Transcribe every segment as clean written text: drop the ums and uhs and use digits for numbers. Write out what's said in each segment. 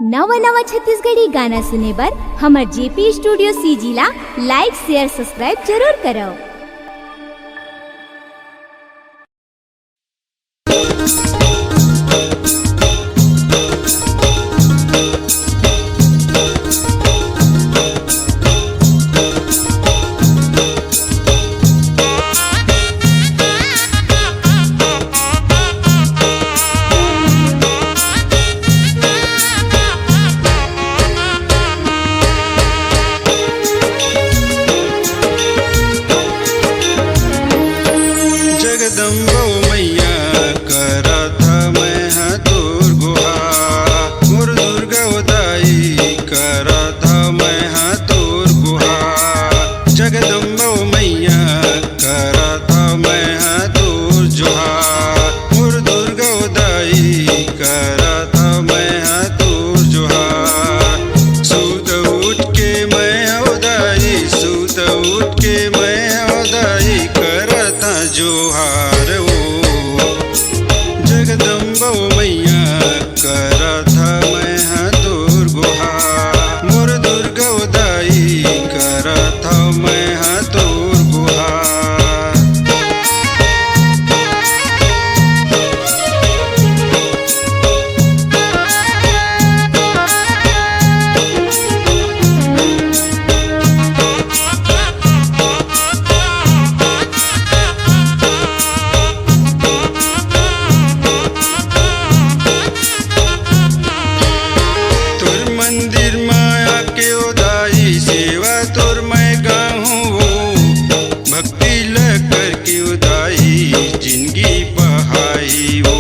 नवा नवा छत्तीसगढ़ी गाना सुने बर हमर जेपी स्टूडियो सीजी ला लाइक शेयर सब्सक्राइब जरूर करो। जगदम्बो मैया करत मैं तोर गुहार, मोर दुर्गा उदाई करत मैं तोर गुहार। जगदम्बो मैया करत मैं तोर जोहार, मोर दुर्गा उदाई करत मैं तोर जोहार। सूत उठ के मैं उदाई, सूत उठ के मैं उदाई करत जोहार। जगदम्बो मैया करत मैं तोर गुहार, मोर दुर्गा उदाई करत मैं तोर गुहार। मंदिर माया के उदाई सेवा तोर मैं गाऊं, भक्ति लकर के उदाई जिंदगी बहाई वो।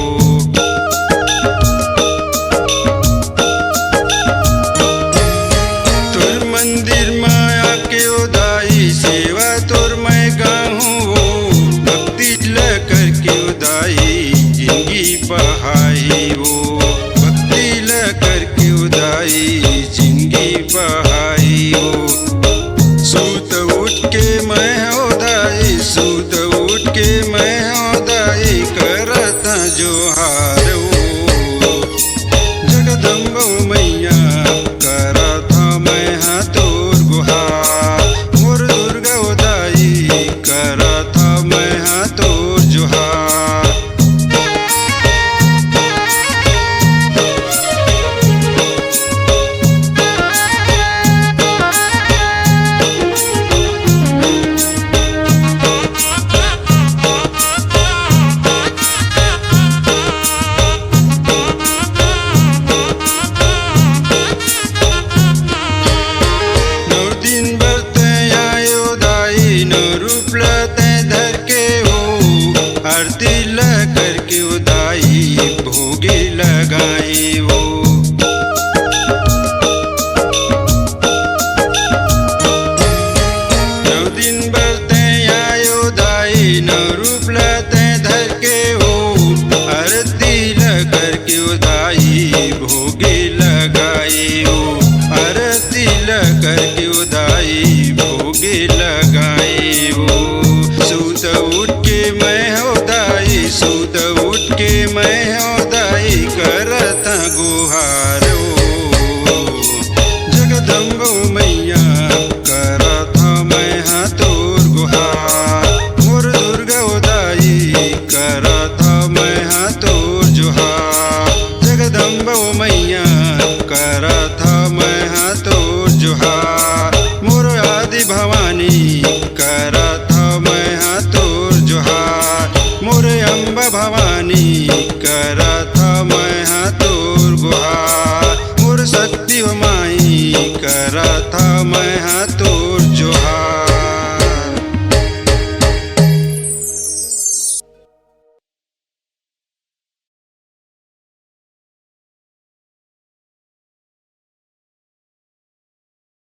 तोर मंदिर माया के उदाई सेवा तोर मैं गाऊं, भक्ति लकर के उदाई जिंदगी बहाई वो। भक्ति लकर के उदाई जिंदगी बहाई हो। सूत उठ के मैं उदाई, सूत उठ के मैं उदाई करत जोहार हो। जगदम्बो मैया करत मैं तोर गुहार, मोर दुर्गा उदाई करत मैं तोर जोहार। आरती लकर के उदाई भोगे लगाई वो। नौ दिन बरते आए उदाई, नौ रूप लते धर के हो। आरती लकर के उदाई भोगे लगाई हो। आरती लकर के उदाई भोगे लगाई हो। सूत उठ के मैं उदाई, सूत उठ के मैं उदाई करत गुहार हो। जगदम्बो मैया करत मैं तोर गुहार, मोर दुर्गा उदाई करत मैं तोर जोहार। जगदम्बो मैया करत मैं तोर जोहार, मोर आदि भवानी करत मैं तोर जोहार। मोर अम्बा भवानी करत मैं तोर गुहार, मोर शक्ति माई करत मैं